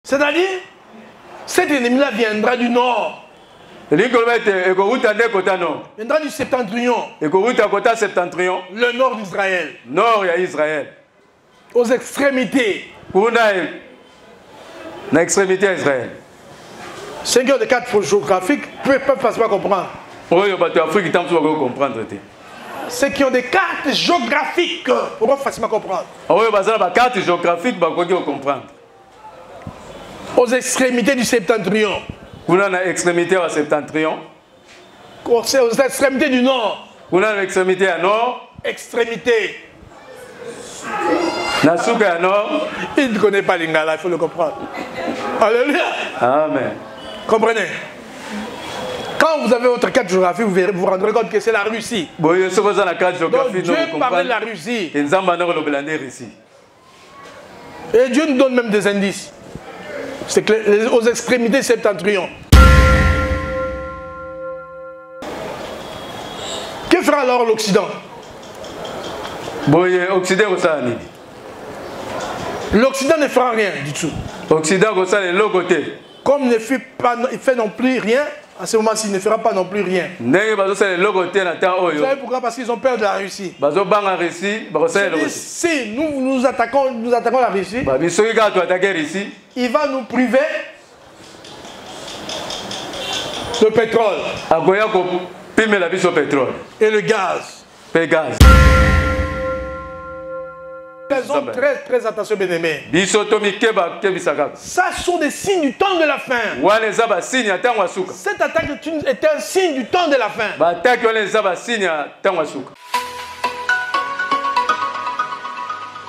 C'est-à-dire, cet ennemi-là viendra du nord. Viendra du septentrion. Le nord d'Israël. Nord d'Israël. Aux extrémités. L'extrémité d'Israël. Ceux qui ont des cartes géographiques peuvent facilement comprendre. Ceux qui ont des cartes géographiques pourront facilement comprendre. Aux extrémités du septentrion. Aux extrémités du nord. Extrémité. Il ne connaît pas l'Ingala, il faut le comprendre. Alléluia. Amen. Comprenez? Quand vous avez votre carte géographique, vous vous rendrez compte que c'est la Russie. Donc Dieu parlait de la Russie. Et Dieu nous donne même des indices. C'est que aux extrémités septentrion. Que fera alors l'Occident? L'Occident ne fera rien du tout. Comme il ne fait non plus rien, à ce moment-ci, il ne fera pas non plus rien. Vous savez pourquoi? Parce qu'ils ont peur de la Russie. Si nous attaquons la Russie, il va nous priver le pétrole et le gaz. Faisons très attention, bien-aimés. Ça sont des signes du temps de la fin. Cette attaque est un signe du temps de la fin.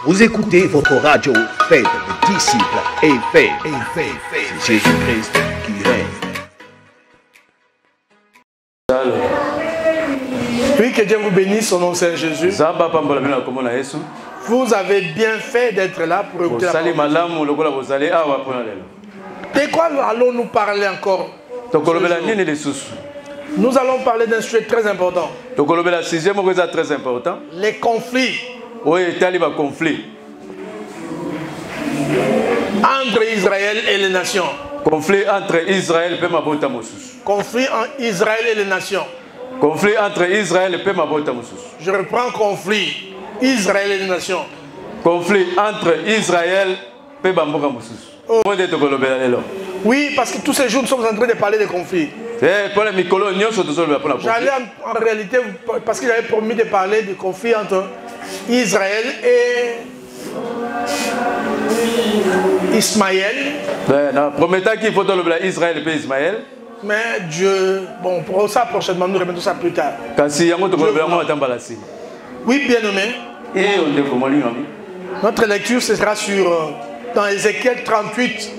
Vous écoutez votre radio, faites des disciples et faites Jésus-Christ qui règne. Oui, que Dieu vous bénisse au nom de Saint Jésus. Vous avez bien fait d'être là pour écouter la parole. De quoi allons-nous parler encore? Nous allons parler d'un sujet très important. Les conflits entre Israël et les nations. Conflit entre Israël et Conflit entre Israël et les nations. Je reprends conflit. Israël et les nations. Conflit entre Israël et oh. Oui, parce que tous ces jours nous sommes en train de parler de conflits. J'allais en réalité, parce qu'il avait promis de parler du conflit entre Israël et Ismaël. Mais Dieu, bon, pour ça prochainement, nous remettons ça plus tard. Oui, bien-aimé. Notre lecture ce sera dans Ézéchiel 38.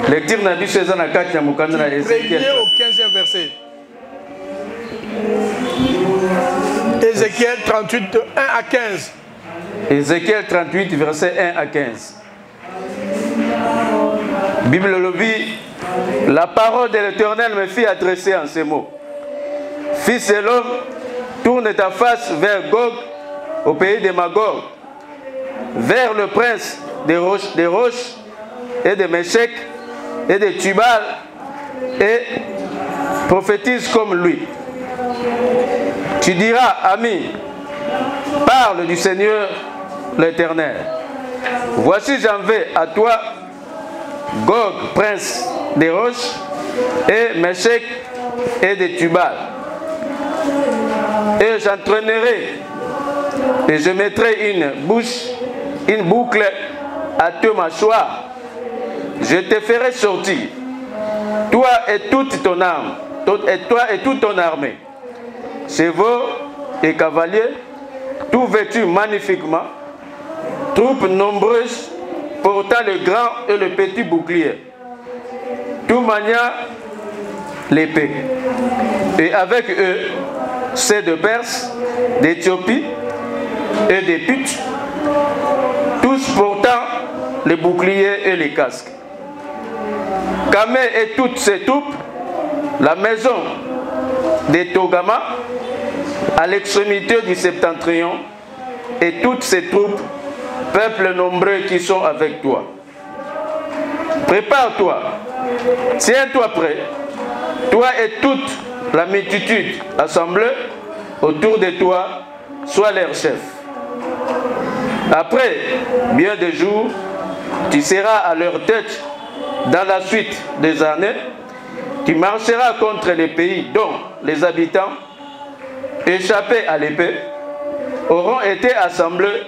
Lecture na biso eza na kati ya mokanda na Ézéchiel au 15e verset. Ézéchiel 38 de 1 à 15. Ézéchiel 38 verset 1 à 15. Bible lobby, la parole de l'Éternel me fit adresser en ces mots. Fils de l'homme, tourne ta face vers Gog, au pays de Magog, vers le prince des roches et de Méchec et de Tubal, et prophétise comme lui. Tu diras, ami, parle du Seigneur l'Éternel. Voici j'envoie à toi Gog, prince des roches, et Méchec et de Tubal. Et j'entraînerai et je mettrai une boucle à tes mâchoires. Je te ferai sortir, toi et toute ton arme, toi et toute ton armée, chevaux et cavaliers, tout vêtus magnifiquement, troupes nombreuses portant le grand et le petit bouclier, tout maniant l'épée. Et avec eux, ceux de Perse, d'Éthiopie et des Putes, tous portant les boucliers et les casques. Camé et toutes ses troupes, la maison des Togama, à l'extrémité du septentrion, et toutes ses troupes, peuple nombreux qui sont avec toi. Prépare-toi, tiens-toi prêt, toi et toute la multitude assemblée autour de toi, sois leur chef. Après bien des jours, tu seras à leur tête dans la suite des années. Tu marcheras contre les pays dont les habitants, échappés à l'épée, auront été assemblés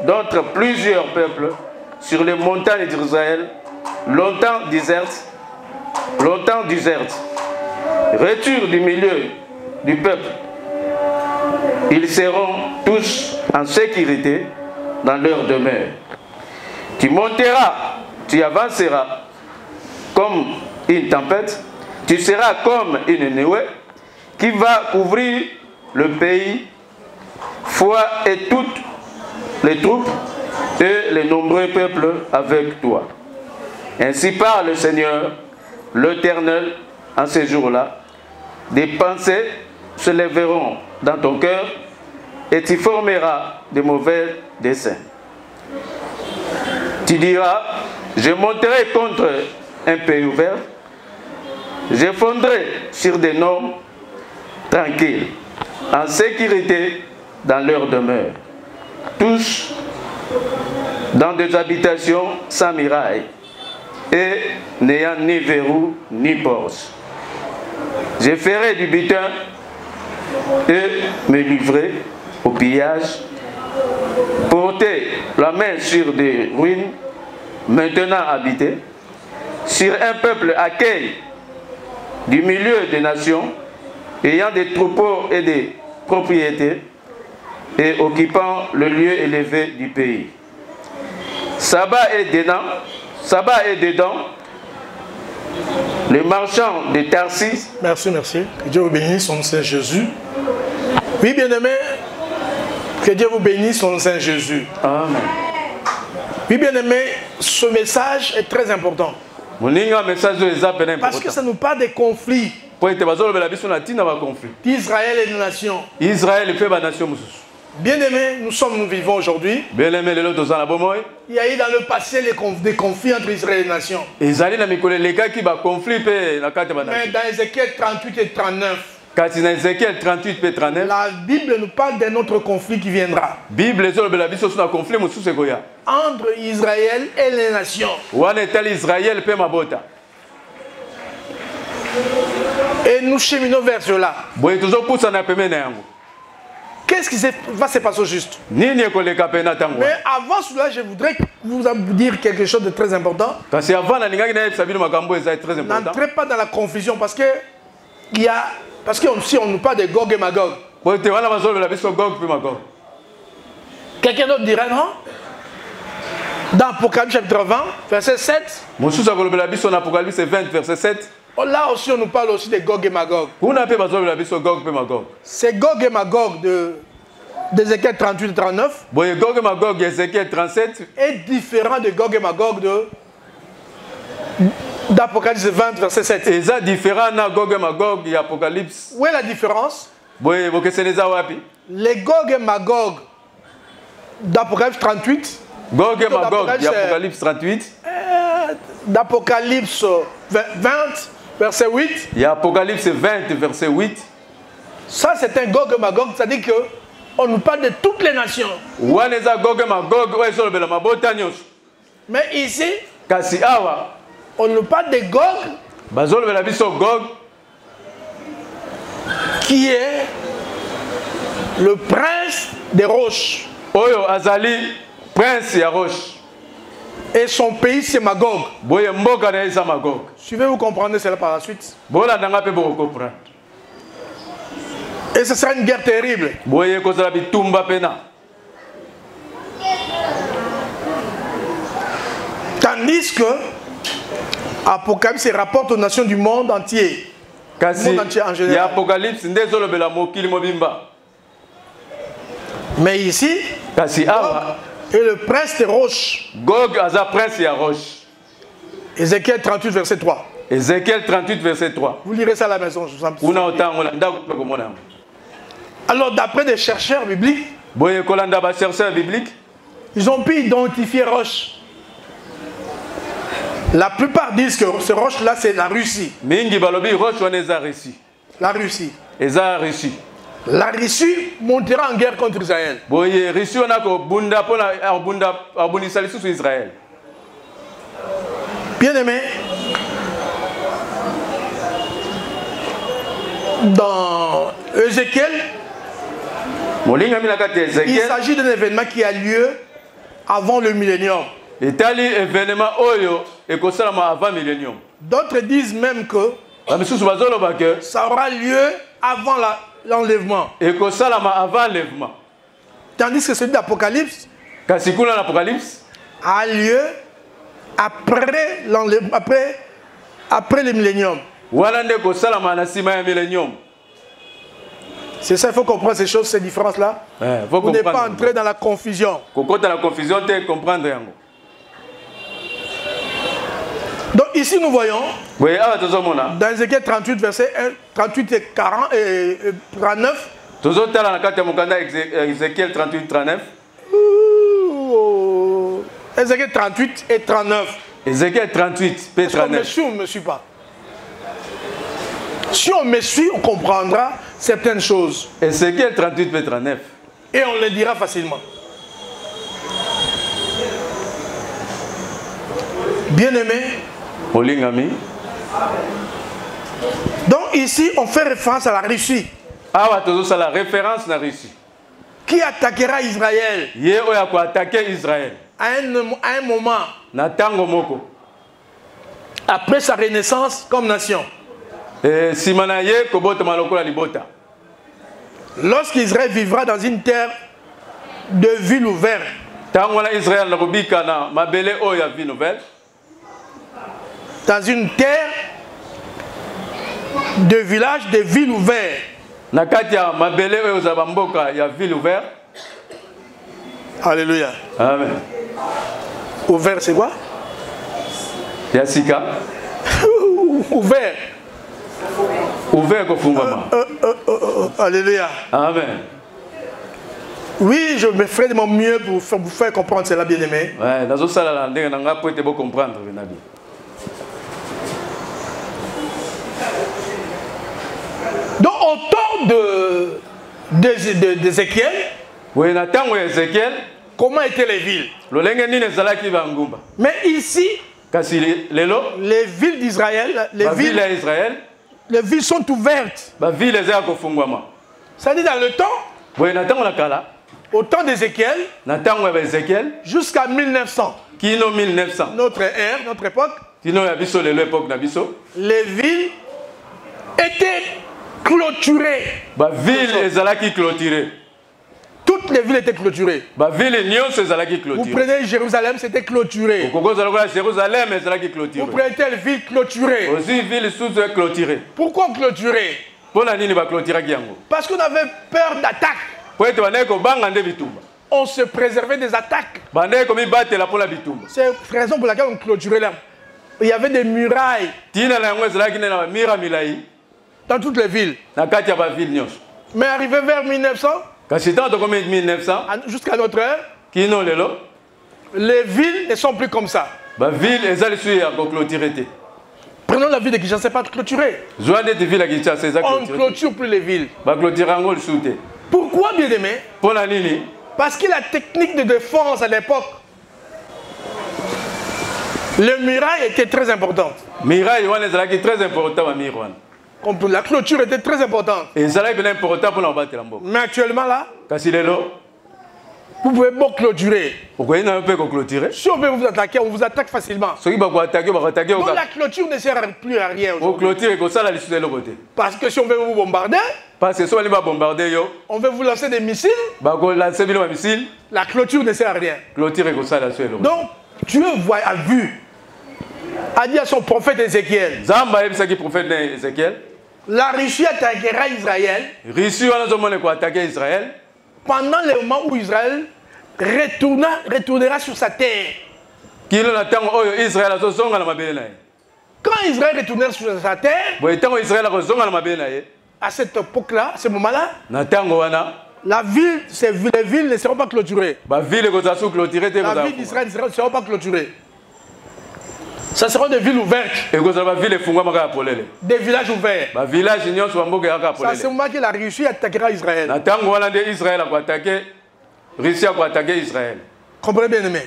d'entre plusieurs peuples sur les montagnes d'Israël, longtemps désertes. Retour du milieu du peuple. Ils seront tous en sécurité dans leur demeure. Tu monteras, tu avanceras comme une tempête, tu seras comme une nuée qui va couvrir le pays, foi et toutes les troupes et les nombreux peuples avec toi. Ainsi parle le Seigneur, l'Éternel, en ces jours-là. Des pensées se lèveront dans ton cœur et tu formeras de mauvais desseins. Tu diras, je monterai contre un pays ouvert, je fondrai sur des noms tranquilles, en sécurité dans leur demeure, tous dans des habitations sans murailles et n'ayant ni verrou ni porte. Je ferai du butin et me livrer au pillage, porter la main sur des ruines maintenant habitées, sur un peuple accueilli du milieu des nations, ayant des troupeaux et des propriétés, et occupant le lieu élevé du pays. Sabbat est dedans, les marchands de Tarsis. Merci. Que Dieu vous bénisse, son Saint Jésus. Oui, bien-aimé, que Dieu vous bénisse, son Saint Jésus. Amen. Oui, bien-aimé, ce message est très important. Parce que ça nous parle des conflits d'Israël et des nations. Bien-aimés, nous vivons aujourd'hui. Il y a eu dans le passé des conflits entre Israël et les nations. Mais dans Ézéchiel 38 et 39, la Bible nous parle d'un autre conflit qui viendra entre Israël et les nations. Et nous cheminons vers cela. Qu'est-ce qui va se passer au juste? Mais avant cela, je voudrais vous dire quelque chose de très important. N'entrez pas dans la confusion parce que si on nous parle de Gog et Magog, quelqu'un d'autre dirait non? Dans Apocalypse chapitre 20, verset 7. Là aussi, on nous parle aussi de Gog et Magog. C'est Gog et Magog d'Ézéchiel 38 et 39. Gog et Magog d'Ézéchiel 37 est différent de Gog et Magog d'Apocalypse 20, verset 7. Et ça différent de Gog et Magog et Apocalypse. Où est la différence? Les Gog et Magog d'Apocalypse 38. Gog et Magog d'Apocalypse 38. D'Apocalypse 20. Verset 8. Il y a Apocalypse 20, verset 8. Ça, c'est un Gog et Magog, c'est-à-dire qu'on nous parle de toutes les nations. Mais ici, on nous parle de Gog, qui est le prince des roches. Prince ya roche. Et son pays, c'est Magog. Suivez-vous comprendre cela par la suite. Et ce sera une guerre terrible. Tandis que Apocalypse rapporte aux nations du monde entier. Du monde entier en général. Mais ici, et le prince des roches. Gog a prince et roche. Ézéchiel 38, verset 3. Ézéchiel 38, verset 3. Vous lirez ça à la maison. Alors, d'après des chercheurs bibliques, ils ont pu identifier roche. La plupart disent que ce roche-là, c'est la Russie. Mingi balobi roche wana eza Russie. La Russie. Eza Russie. La Russie montera en guerre contre Israël. Boye Russie wana ko bunda pona abundisa lisusu Israël. Bien aimé, dans Ézéchiel, il s'agit d'un événement qui a lieu avant le millénium. D'autres disent même que ça aura lieu avant l'enlèvement. Tandis que celui d'Apocalypse a lieu après le millénium. C'est ça, il faut comprendre ces choses, ces différences-là. Vous n'êtes pas entré dans la confusion. Donc ici nous voyons, dans Ézéchiel 38, verset 1, 38 et 40 et 39. Ézéchiel 38, 39. Ézéchiel 38 et 39. Ézéchiel 38, p. 39. On me suit ou on ne me suit pas? Si on me suit, on comprendra certaines choses. Ézéchiel 38, p. 39. Et on le dira facilement. Bien-aimé. Donc ici, on fait référence à la Russie. Ah, la référence à la Russie. Qui attaquera Israël? À un moment. Après sa renaissance comme nation. Lorsqu'Israël vivra dans une terre de ville ouverte. Dans une terre de village, de villes ouvertes. Alléluia. Amen. Ouvert, c'est quoi? Yassika. Ouvert. Ouvert kofungama. Alléluia. Amen. Oui, je me ferai de mon mieux pour vous faire comprendre cela, bien-aimé. Ouais, dans ce sala ndenge nanga pour te comprendre Nabi. Donc au temps d'Ézéchiel, oui, Ézéchiel, comment étaient les villes? Mais ici, les villes d'Israël, les villes sont ouvertes. Ça dit dans le temps, au temps d'Ézéchiel, jusqu'à 1900, notre ère, notre époque, les villes étaient clôturées. Toutes les villes étaient clôturées. Vous prenez Jérusalem, c'était clôturé. Vous prenez telle ville clôturée. Pourquoi clôturée? Parce qu'on avait peur d'attaque. On se préservait des attaques. C'est la raison pour laquelle on clôturait là. Il y avait des murailles dans toutes les villes. Mais arrivé vers 1900, jusqu'à notre heure, les villes ne sont plus comme ça. Prenons la ville de Kinshasa, c'est pas clôturé. On ne clôture plus les villes. Pourquoi, bien aimé? Parce que la technique de défense à l'époque, le muraille était très importante. La clôture était très importante. Mais actuellement là, vous pouvez pas clôturer. Si on veut vous attaquer, on vous attaque facilement. Donc la clôture ne sert plus à rien. Parce que si on veut vous bombarder, on veut vous lancer des missiles, la clôture ne sert à rien. Donc Dieu a vu, a dit à son prophète Ézéchiel, la Russie attaquera Israël pendant le moment où Israël retournera sur sa terre. Quand Israël retournera sur sa terre, à cette époque-là, à ce moment-là, les villes ne seront pas clôturées. La ville d'Israël ne sera pas clôturée. Ça sera des villes ouvertes. Des villages ouverts. C'est à ce moment que la Russie attaquera Israël. Comprenez bien aimé.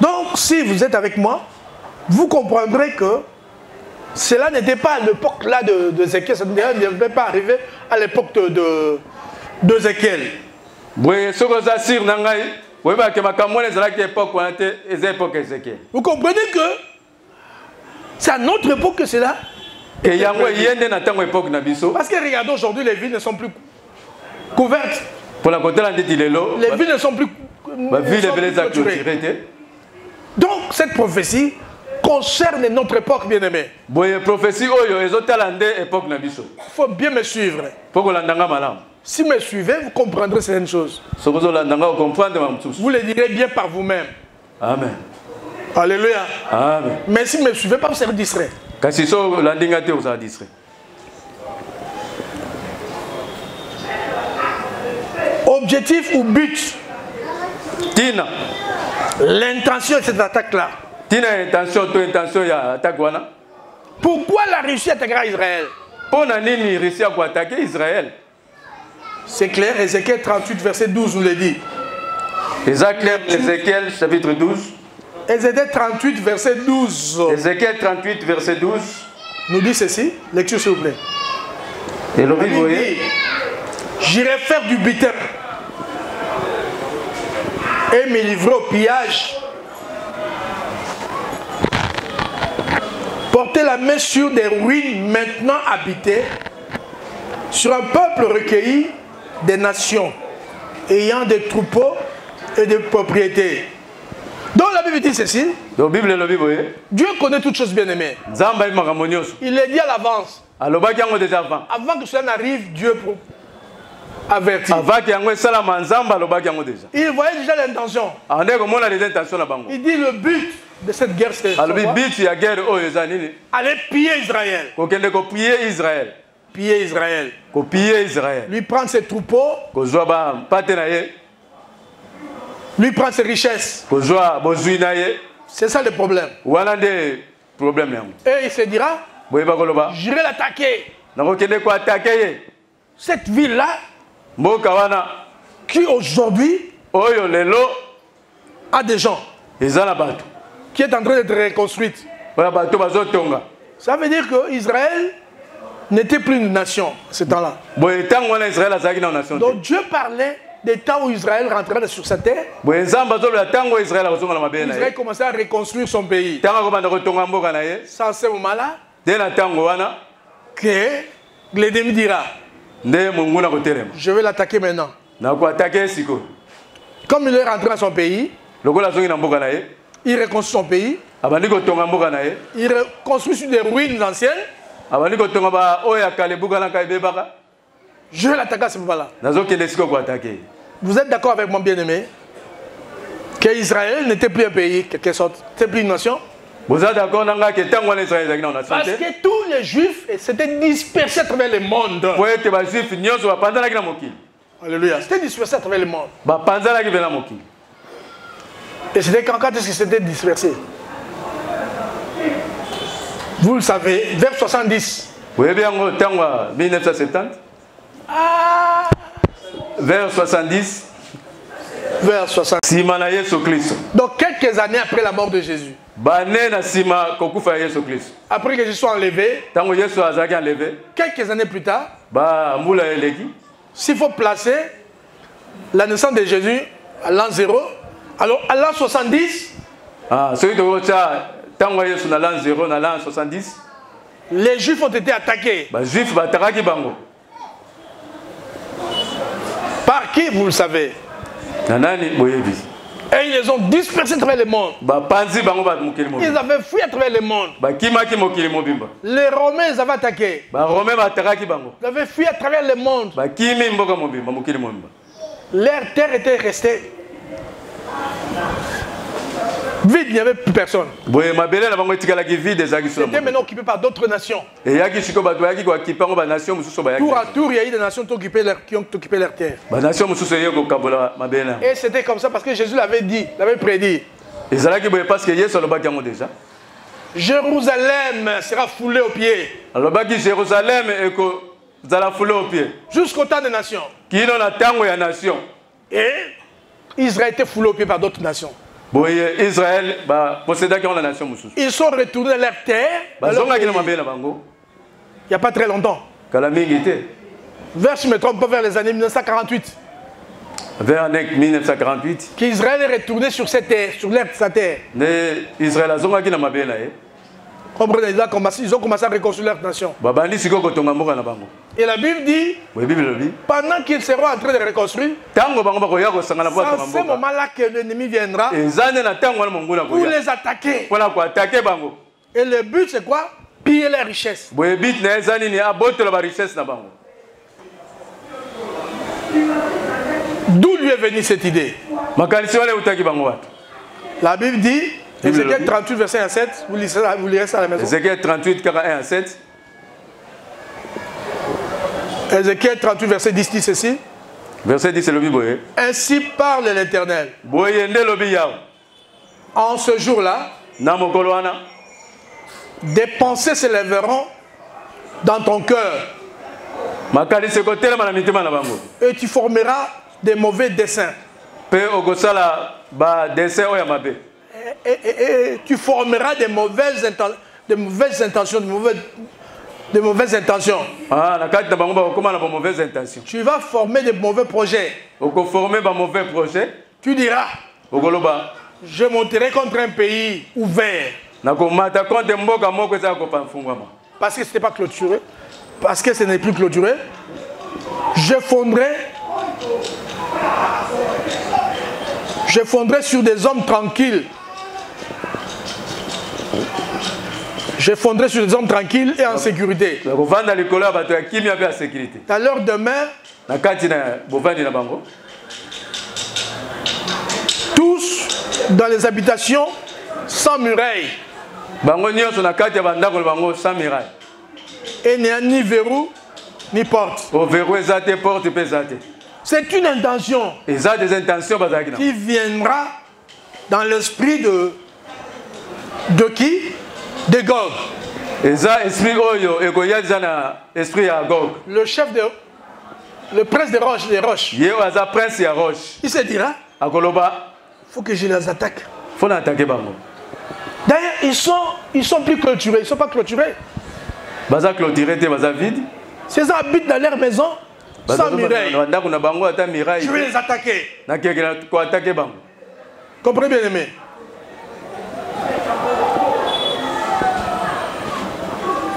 Donc si vous êtes avec moi, vous comprendrez que cela n'était pas à l'époque là de Ézéchiel, ça ne devait pas arriver à l'époque de Ézéchiel. Vous comprenez que c'est à notre époque que c'est là. Parce que regardez, aujourd'hui les villes ne sont plus couvertes. Les villes ne sont plus clôturées. Donc cette prophétie concerne notre époque, bien-aimé. Il faut bien me suivre. Si vous me suivez, vous comprendrez certaines choses. Vous les direz bien par vous-même. Amen. Alléluia. Amen. Mais si vous ne me suivez pas, vous serez distrait. Objectif ou but? L'intention de cette attaque-là. Pourquoi la Russie attaquera Israël? C'est clair, Ézéchiel 38, verset 12 nous le dit. Ézéchiel chapitre 12. Ézéchiel 38, verset 12. Ézéchiel 38, verset 12. Nous dit ceci, lecture s'il vous plaît. Et le vous voyez. J'irai faire du bitem et me livrer au pillage. Porter la main sur des ruines maintenant habitées, sur un peuple recueilli des nations, ayant des troupeaux et des propriétés. Donc la Bible dit ceci. Dieu connaît toutes choses bien aimées. Il est dit à l'avance. Avant que cela n'arrive, Dieu avertit. Il voyait déjà l'intention. Il dit le but de cette guerre, c'est aller piller Israël. Piller Israël. Lui prendre ses troupeaux. Lui prendre ses richesses. C'est ça le problème. Et il se dira, j'irai l'attaquer. Cette ville-là, qui aujourd'hui a des gens, qui est en train d'être reconstruite. Ça veut dire qu'Israël n'était plus une nation à ce temps-là. Donc Dieu parlait des temps où Israël rentrait sur sa terre. Israël commençait à reconstruire son pays. C'est à ce moment-là que l'ennemi dira, je vais l'attaquer maintenant. Comme il est rentré dans son pays, il reconstruit son pays. Il reconstruit sur des ruines anciennes. Je vais l'attaquer à ce moment-là. Vous êtes d'accord avec moi, bien-aimé, qu'Israël n'était plus un pays, quelque sorte, n'était plus une nation? Parce que tous les Juifs s'étaient dispersés à travers le monde. Alléluia. C'était dispersé à travers le monde. Et c'était quand est-ce que c'était dispersé? Vous le savez, vers 70. Ah. Vers 70. Vers 70. Donc quelques années après la mort de Jésus. Après que Jésus soit enlevé. Quelques années plus tard. S'il faut placer la naissance de Jésus à l'an 0, alors à l'an 70. Les Juifs ont été attaqués. Par qui, vous le savez? Et ils les ont dispersés à travers le monde. Ils avaient fui à travers le monde. Les Romains les avaient attaqués. Ils avaient fui à travers le monde. Leur terre était restée vide, il n'y avait plus personne. C'était maintenant occupé par d'autres nations. Tour à tour, il y a eu des nations qui ont occupé leur terre. Et c'était comme ça parce que Jésus l'avait dit, l'avait prédit. Jérusalem sera foulée aux pieds. Alors, Jérusalem est foulée aux pieds. Jusqu'au temps des nations. Qui est dans la tango et la nation. Et Israël était foulé aux pieds par d'autres nations. Israël, possédait la nation. Ils sont retournés à leur terre. Il n'y a pas très longtemps. Vers, je me trompe pas, vers les années 1948. Vers 1948. Qu'Israël est retourné sur cette terre, sur l'air de sa terre. Israël a comprenez, ils ont commencé à reconstruire leur nation. Et la Bible dit, pendant qu'ils seront en train de reconstruire, c'est à ce moment-là que l'ennemi viendra pour les attaquer. Et le but c'est quoi? Piller les richesses. D'où lui est venue cette idée? La Bible dit, Ézéchiel 38, verset 1 à 7, vous lirez ça à la maison. Ézéchiel 38, 41 à 7. Ézéchiel 38, verset 10 dit ceci. Verset 10, c'est le Bible. Ainsi parle l'Éternel. En ce jour-là, des pensées s'élèveront dans ton cœur. Et tu formeras des mauvais desseins. Et tu formeras des mauvaises intentions. Tu vas former des mauvais projets. Tu diras, je monterai contre un pays ouvert. Parce que ce n'est pas clôturé. Parce que ce n'est plus clôturé. Je fondrai sur des hommes tranquilles. Je fondrai sur des hommes tranquilles et en sécurité. À l'heure demain, tous dans les habitations sans murailles. Et il n'y a ni verrou ni porte. C'est une intention qui viendra dans l'esprit de qui? De Gog. Le chef de... Le prince des roches. Il se dira, il faut que je les attaque. D'ailleurs, ils sont plus clôturés. Ils ne sont pas clôturés. Ces gens habitent dans leur maison sans muraille. Je vais les attaquer. Comprenez bien aimé.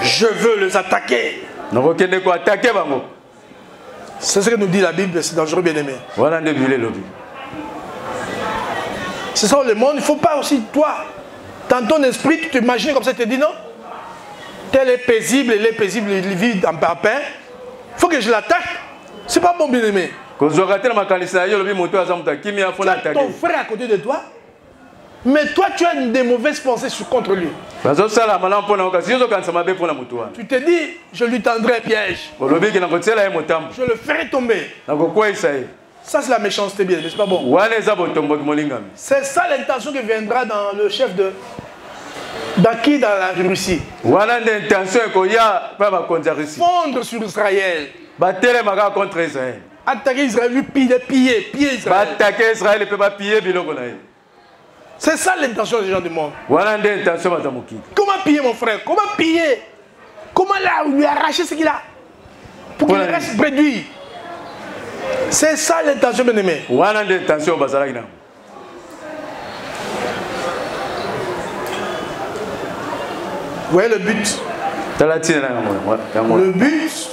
Je veux les attaquer. C'est ce que nous dit la Bible, c'est dangereux bien aimé. C'est ça le monde, il ne faut pas aussi toi, dans ton esprit, tu t'imagines comme ça, tu te dis non, tel est paisible, il vit en paix. Il faut que je l'attaque. C'est pas bon bien aimé. Tu as ton frère à côté de toi. Mais toi, tu as des mauvaises pensées contre lui. Tu te dis, je lui tendrai un piège. Je le ferai tomber. Ça, c'est la méchanceté, bien, n'est-ce pas bon? C'est ça l'intention qui viendra dans le chef de... Dans la Russie. Fondre sur Israël. Attaquer Israël, lui piller Israël. C'est ça l'intention des gens du monde. Comment piller mon frère? Comment piller? Comment lui arracher ce qu'il a? Pour qu'il reste réduit. C'est ça l'intention, bien aimé. Vous voyez le but? Le but,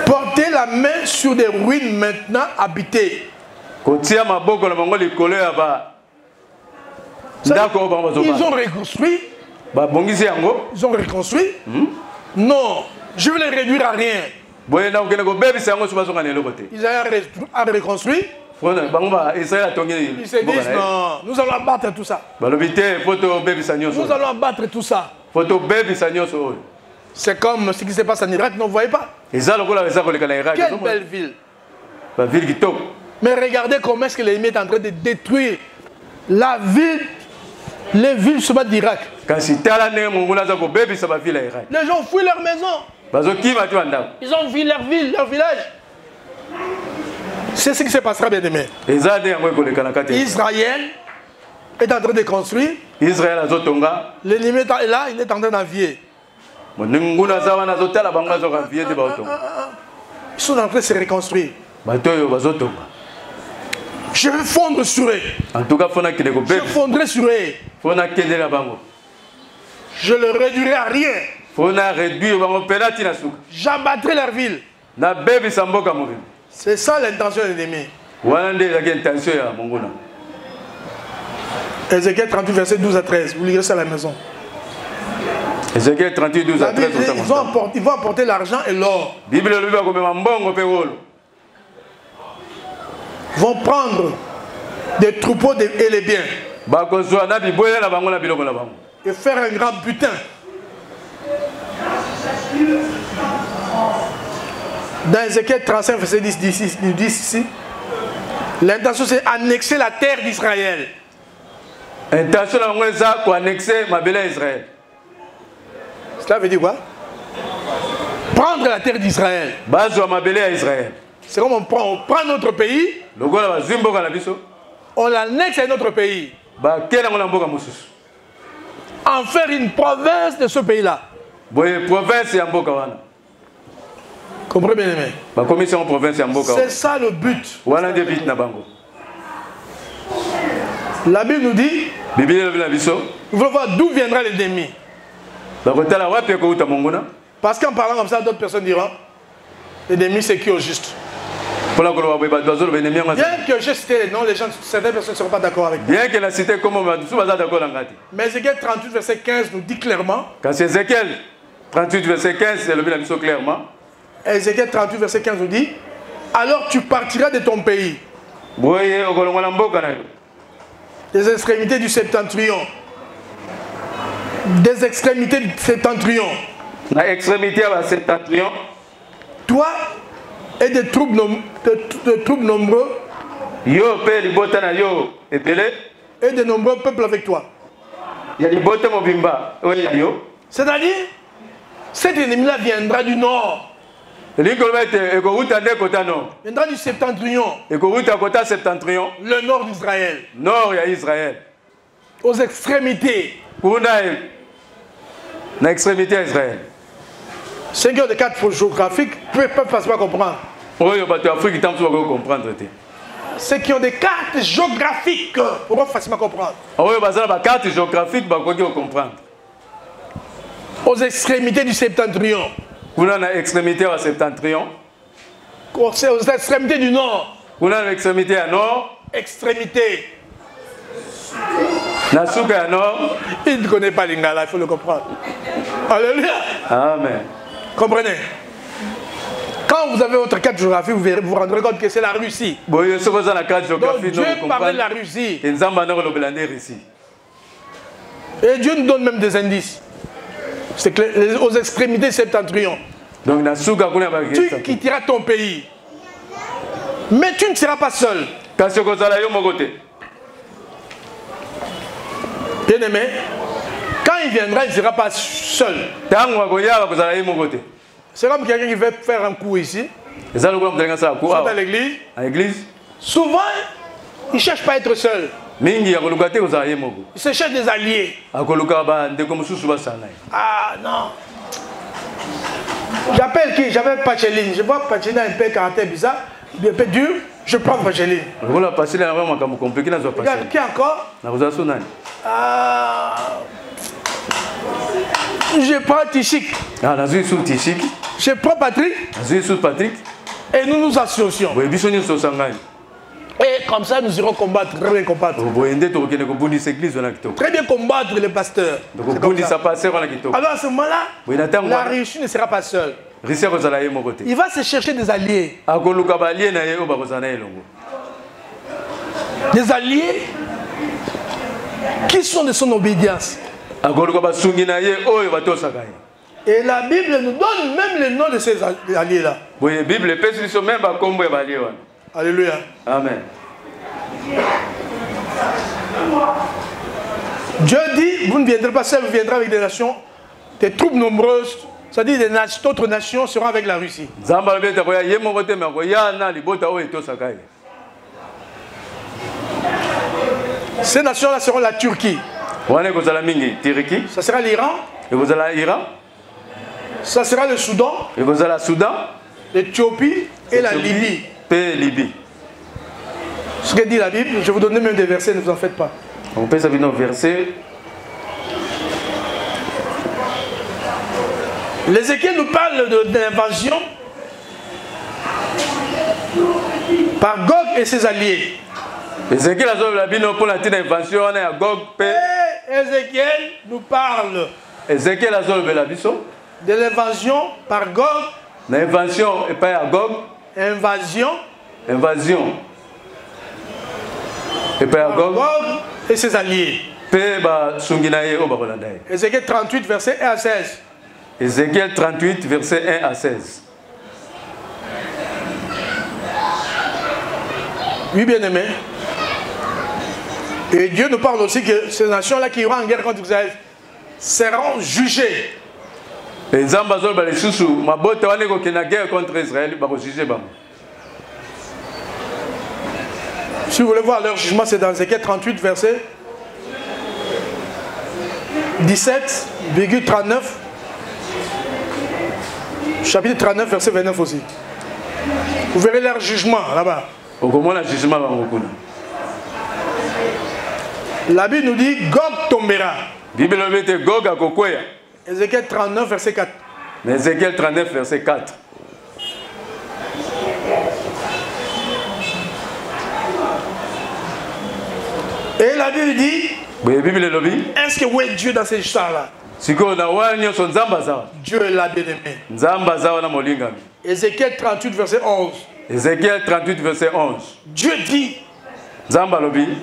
porter la main sur des ruines maintenant habitées. Ils ont reconstruit. Non, je vais les réduire à rien. Ils ont reconstruit. Ils se disent non, nous allons abattre tout ça. Nous allons abattre tout ça. C'est comme ce qui se passe en Irak, vous ne voyez pas? Quelle belle ville. Mais regardez comment est-ce que l'ennemi est en train de détruire la ville Les villes se battent d'Irak. Les gens fuient leur maison. Ils ont fui leur ville, leur village. C'est ce qui se passera, bien aimé. Israël est en train de construire. L'ennemi est là, il est en train d'envier. Ils sont en train de se reconstruire. Je vais fondre sur eux. Je fondrai sur eux. Je le réduirai à rien. J'abattrai leur ville. C'est ça l'intention de l'ennemi. Ézéchiel 38, verset 12 à 13. Vous lirez ça à la maison. Ézéchiel 38, 12 à 13. Ils vont apporter l'argent et l'or. Ils vont prendre des troupeaux et les biens. Et faire un grand butin. Dans Ézéchiel 35, verset 10, nous dit ici, l'intention c'est annexer la terre d'Israël. L'intention c'est annexer ma belle Israël. Cela veut dire quoi? Prendre la terre d'Israël. C'est comme on prend notre pays, on l'annexe à notre pays. En faire une province de ce pays-là. Comprenez bien, aimé? C'est ça le but. La Bible nous dit, vous voulez voir d'où viendra l'ennemi. Parce qu'en parlant comme ça, d'autres personnes diront, l'ennemi c'est qui au juste? Bien que j'ai cité les noms, certaines personnes ne seront pas d'accord avec moi. Mais Ézéchiel 38, verset 15 nous dit clairement. Ézéchiel 38, verset 15, c'est le bien clairement. Ézéchiel 38, verset 15 nous dit, alors tu partiras de ton pays. Des extrémités du septentrion. Des extrémités du septentrion. Toi et des troupes nombreux. Et de nombreux peuples avec toi. C'est-à-dire, cet ennemi-là viendra du nord. Viendra du septentrion. Le nord d'Israël. Aux extrémités. Seigneur de quatre géographiques peuvent facilement comprendre. Ceux qui ont des cartes géographiques pourront facilement comprendre. Aux extrémités du septentrion. C'est aux extrémités du nord. Extrémité. Il ne connaît pas l'Ingala, il faut le comprendre. Alléluia. Amen. Comprenez? Quand vous avez votre carte géographique, vous vous rendrez compte que c'est la Russie. Donc Dieu parlait de la Russie. Et Dieu nous donne même des indices. C'est que aux extrémités septentrion. Tu quitteras ton pays. Mais tu ne seras pas seul. Bien aimé, quand il viendra, il ne sera pas seul. C'est comme quelqu'un qui veut faire un coup ici. Dans l'église. Souvent, il ne cherche pas à être seul. Il se cherche des alliés. Ah non. J'appelle qui? J'appelle Pacheline. Je vois Pacheline a un peu caractère bizarre, un peu dur. Je prends Pacheline. Regarde, qui encore? Je prends Tichik. Je prends Patrick. Et nous nous associons. Et comme ça, nous irons combattre, très bien combattre. Très bien combattre les pasteurs. Alors à ce moment-là, la Russie ne sera pas seule. Il va se chercher des alliés. Des alliés qui sont de son obédience. Et la Bible nous donne même les noms de ces alliés-là. Alléluia. Amen. Dieu dit, vous ne viendrez pas seul, vous viendrez avec des nations, des troupes nombreuses, c'est-à-dire d'autres nations seront avec la Russie. Ces nations-là seront la Turquie. Ça sera l'Iran. Ça sera le Soudan. L'Éthiopie et la Libye. Ce que dit la Bible, je vais vous donner même des versets, ne vous en faites pas. On peut savoir nos versets. L'Ézéchiel nous parle de l'invasion par Gog et ses alliés. Ézéchiel nous parle de l'invasion par Gog. L'invasion et pas à Gog. Invasion. Et pas à Gog et ses alliés. Ézéchiel 38, verset 1 à 16. Ézéchiel 38, verset 1 à 16. Oui, bien-aimé. Et Dieu nous parle aussi que ces nations-là qui iront en guerre contre Israël seront jugées. Si vous voulez voir leur jugement, c'est dans Ézéchiel 38, verset 17,39. Chapitre 39, verset 29 aussi. Vous verrez leur jugement là-bas. La Bible nous dit Gog tombera. Ézéchiel 39, verset 4. Ézéchiel 39, verset 4. Et la Bible dit, est-ce que où est Dieu dans ces histoires-là? Dieu est là, bien-aimé. Ézéchiel 38, verset 11. Ézéchiel 38, verset 11. Dieu dit,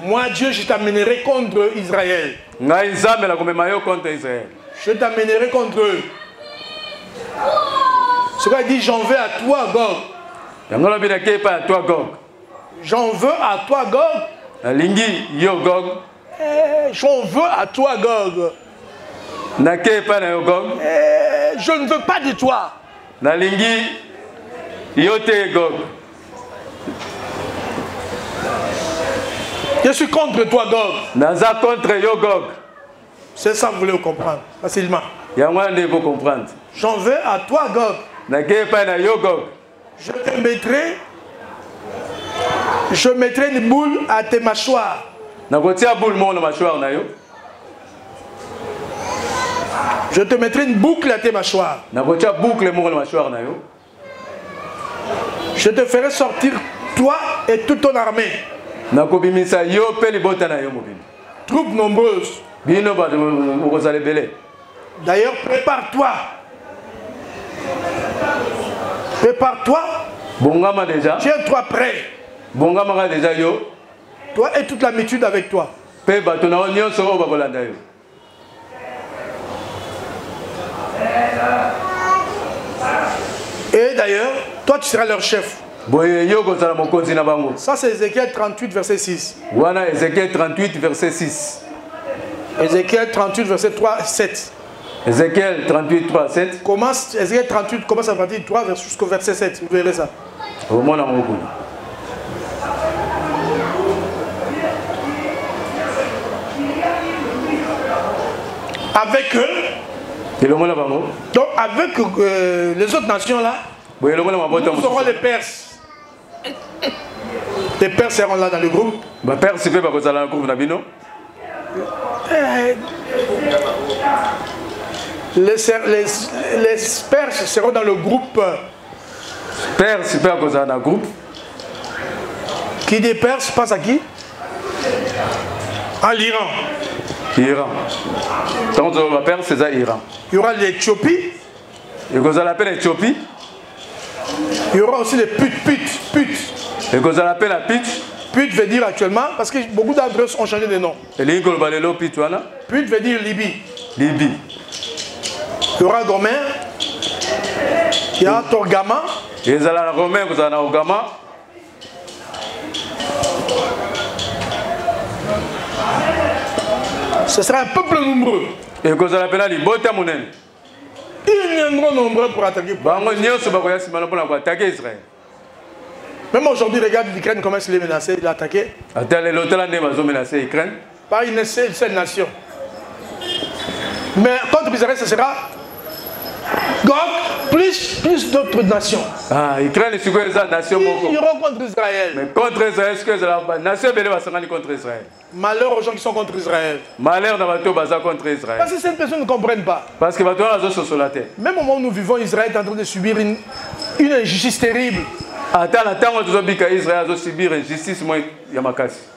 moi Dieu, je t'amènerai contre Israël. Je t'amènerai contre eux. Ce qu'il dit, j'en veux à toi, Gog. J'en veux à toi, Gog. J'en veux à toi, Gog. Je ne veux pas de toi. Je suis contre toi, Gog. C'est ça que vous voulez comprendre facilement. J'en veux à toi, Gog. Je mettrai une boule à tes mâchoires. Je te mettrai une boucle à tes mâchoires. Je te ferai sortir toi et toute ton armée. Troupes nombreuses. D'ailleurs, prépare-toi. Prépare-toi. Tiens-toi prêt. Toi et toute la multitude avec toi. Et d'ailleurs, toi tu seras leur chef. Ça c'est Ézéchiel 38, verset 6. Ézéchiel 38, verset 6. Ézéchiel 38, verset 3, 7. Ézéchiel 38, 3, 7. Ézéchiel 38 commence à partir de 3 jusqu'au verset 7. Vous verrez ça. Avec eux, donc avec les autres nations là, nous aurons les Perses. Les Perses seront là dans le groupe. Les Perses seront dans le groupe. Qui dit Perse pense à qui? À l'Iran. Iran. Donc, on va perdre, c'est ça, Iran. Il y aura l'Éthiopie. Et vous allez l'appeler l'Éthiopie. Il y aura aussi les putes. Et vous allez l'appeler la pute. Pute veut dire actuellement, parce que beaucoup d'entre eux ont changé de nom. Et les pute veut dire Libye. Libye. Il y aura Gomer. Il y aura Torgama. Et vous allez la Gomer, vous allez la Ogama. Ce sera un peuple nombreux. Et que ça l'appelle les bottes à mon ennemi. Ils viendront nombreux pour attaquer. Même aujourd'hui, regarde l'Ukraine comment il est menacé, il est attaqué. Par une seule nation. Mais contre Israël, ce sera Gog plus d'autres nations. Ah, l'Ukraine est une nation. Ils iront contre Israël. Mais contre Israël, est-ce que la nation est contre Israël? Malheur aux gens qui sont contre Israël. Malheur dans la contre Israël. Parce que ces personnes ne comprennent pas. Parce que sur la terre. Même au moment où nous vivons, Israël est en train de subir une injustice terrible.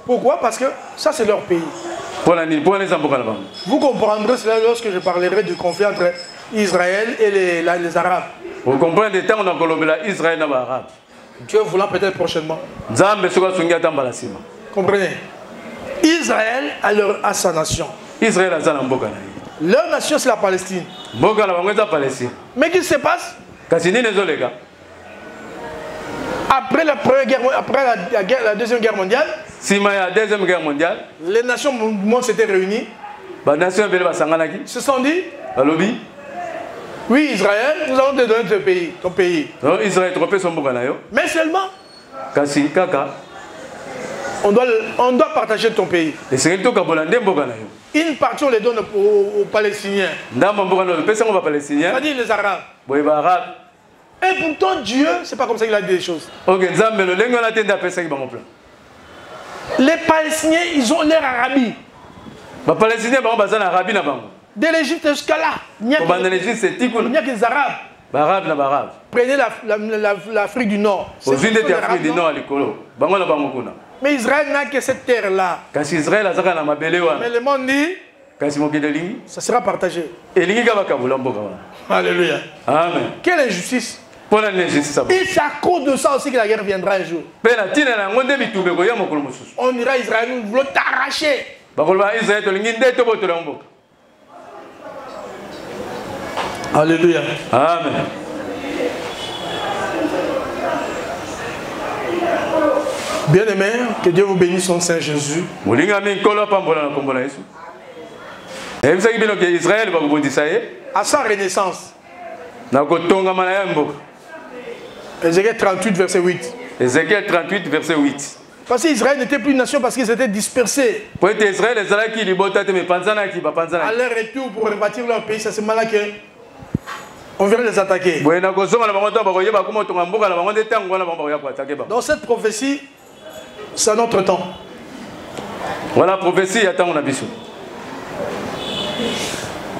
Pourquoi? Parce que ça c'est leur pays. Vous comprendrez cela lorsque je parlerai du conflit entre Israël et les Arabes. Vous comprenez le temps où on a Israël et les Arabes. Dieu voulant peut-être prochainement. Comprenez? Israël a sa nation. Israël a sa nation. Leur nation c'est la Palestine. Mais qu'est-ce qui se passe? Après la première guerre, après la deuxième guerre mondiale, les nations du monde s'étaient réunies. Se sont dit, oui Israël, nous allons te donner ton pays. Mais seulement, on doit partager ton pays. Une partie on les donne aux Palestiniens. C'est-à-dire les Arabes. Et pourtant Dieu, c'est pas comme ça qu'il a dit les choses. Les Palestiniens, ils ont leur Arabie. De l'Égypte jusqu'à là, il n'y a que les Arabes. Prenez l'Afrique du Nord. Mais Israël n'a que cette terre-là. Mais le monde dit, ça sera partagé. Alléluia. Amen. Quelle injustice. Et c'est à cause de ça aussi que la guerre viendra un jour. On ira à Israël, nous voulons t'arracher. Alléluia. Amen. Bien-aimés, que Dieu vous bénisse son Saint Jésus. À sa renaissance. Ézéchiel 38, verset 8. Ézéchiel 38, verset 8. Parce qu'Israël n'était plus une nation parce qu'ils étaient dispersés. À leur retour pour rebâtir leur pays, c'est à ce moment-là qu'on vient les attaquer. Dans cette prophétie, c'est notre temps. Voilà la prophétie, attends, on a vu.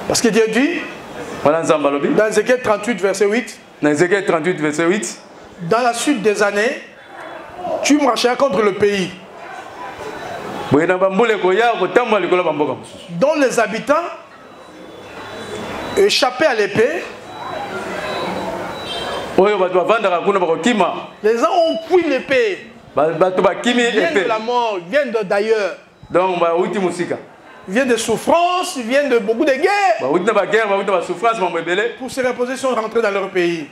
Parce que Dieu dit, dans Ézéchiel 38, verset 8, Ézéchiel 38, verset 8, dans la suite des années, tu marcheras contre le pays dont les habitants échappaient à l'épée. Les gens ont fui l'épée. Ils viennent de la mort, ils viennent d'ailleurs. Ils viennent de souffrances, ils viennent de beaucoup de guerres. Pour se reposer, ils sont rentrés dans leur pays.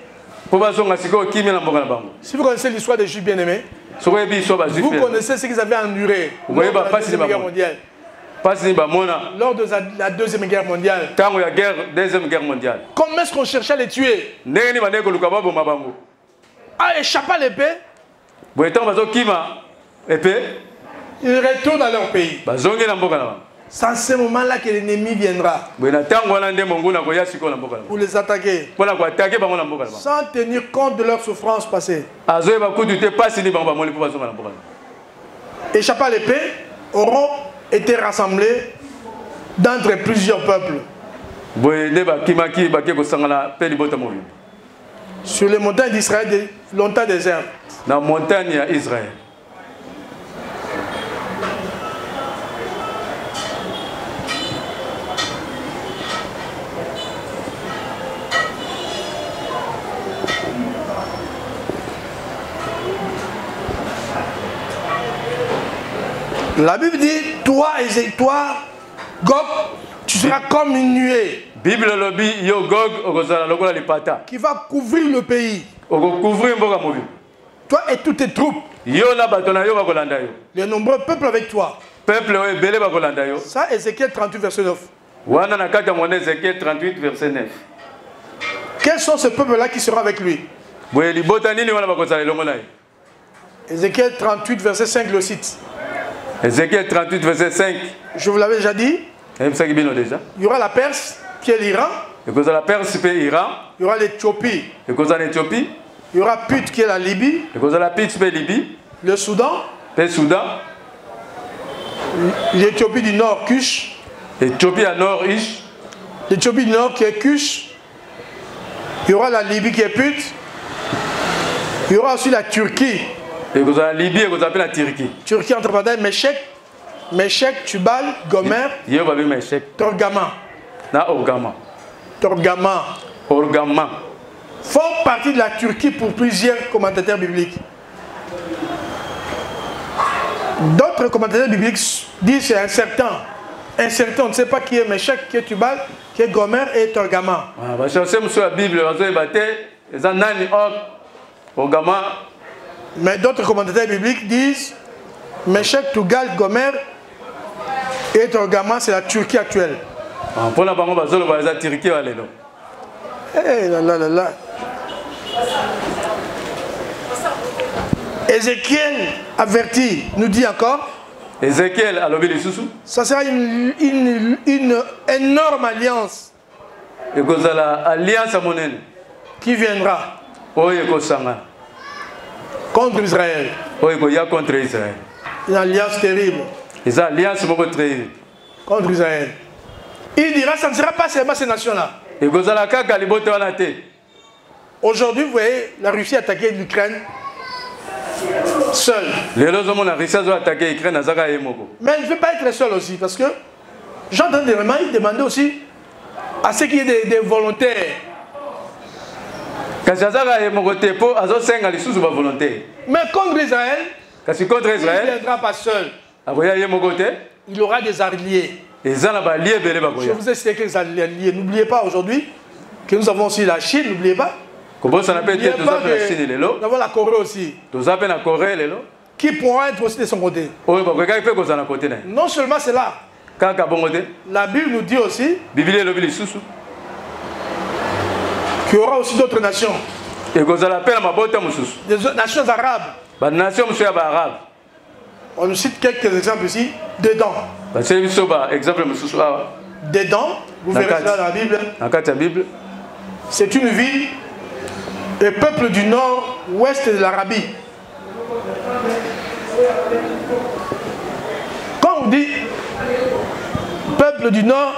Si vous connaissez l'histoire des Juifs bien-aimés, vous connaissez ce qu'ils avaient enduré lors de la Deuxième Guerre mondiale. Lors de la Deuxième Guerre mondiale. Comment est-ce qu'on cherchait à les tuer? À échapper à l'épée. Ils retournent à leur pays. C'est à ce moment-là que l'ennemi viendra pour les attaquer sans tenir compte de leurs souffrances passées. Échappés à l'épée auront été rassemblés d'entre plusieurs peuples sur les montagnes d'Israël, longtemps désertes. Dans la montagne d'Israël. La Bible dit, toi, Gog, tu seras comme une nuée qui va couvrir le pays. Toi et toutes tes troupes. Les nombreux peuples avec toi. peuple oyo ebele bakolanda yo. Ça, Ézéchiel 38, verset 9. Wana na kati ya mwana Ézéchiel 38, verset 9. Quels sont ces peuples-là qui seront avec lui? Boye libota nini wana bakozala elongo na ye? Ézéchiel 38, verset 5 le cite. Ézéchiel 38, verset 5. Je vous l'avais déjà dit. Il y aura la Perse, qui est l'Iran. Il y aura l'Éthiopie. Il y aura Put, qui est la Libye. Le Soudan. L'Éthiopie du Nord, Cush. L'Éthiopie à Nord, Ish. L'Éthiopie du Nord qui est Cush. Il y aura la Libye qui est Put. Il y aura aussi la Turquie. Et vous avez la Libye et vous appelez la Turquie. Turquie entre parenthèses, Meshek, Tubal, Gomer, Torgama. Torgama. Font partie de la Turquie pour plusieurs commentateurs bibliques. D'autres commentateurs bibliques disent c'est incertain. Incertain, on ne sait pas qui est Meshek, qui est Tubal, qui est Gomer et Torgama. Mais d'autres commentateurs bibliques disent Meshek, Tubal, Gomer et Torgama, c'est la Turquie actuelle. Eh là là là là. Ézéchiel avertit, nous dit encore. Ézéchiel a lobby les sous. Ça sera une énorme alliance. Et que la alliance à mon qui viendra contre Israël. Contre Israël. Une alliance terrible. Une alliance terrible contre Israël. Il dira ça ne sera pas seulement ces nations-là. Aujourd'hui, vous voyez, la Russie a attaqué l'Ukraine seule. Mais elle ne veut pas être seule aussi, parce que j'entends vraiment demander aussi à ce qu'il y ait des volontaires. Mais contre Israël, il ne viendra pas seul. Il aura des alliés. Je vous ai cité quelques alliés. N'oubliez pas aujourd'hui que nous avons aussi la Chine, n'oubliez pas. Nous avons la Corée aussi. Qui pourra être aussi de son côté. Non seulement cela. La Bible nous dit aussi qu'il y aura aussi d'autres nations. Des nations arabes. On nous cite quelques exemples ici. Dedans. Dedans, vous verrez cela dans la Bible. C'est une ville, le peuple du nord-ouest de l'Arabie. Quand on dit peuple du nord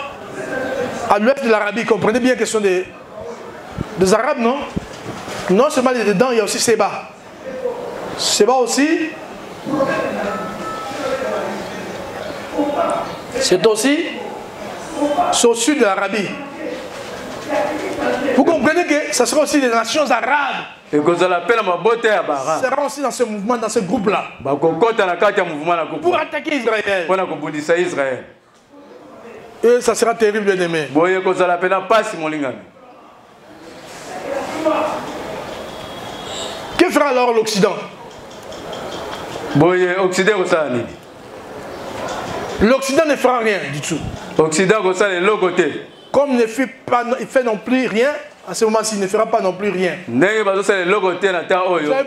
à l'ouest de l'Arabie, comprenez bien que ce sont des Arabes, non? Non seulement dedans, il y a aussi Séba. Séba aussi. C'est aussi au sud de l'Arabie. Vous comprenez que ce sera aussi des nations arabes. Seront aussi dans ce mouvement, dans ce groupe-là. Pour attaquer Israël. Et ça sera terrible, bien aimé. Que fera alors l'Occident? L'Occident ne fera rien du tout. Comme il ne fait non plus rien, à ce moment-ci, il ne fera pas non plus rien. Vous savez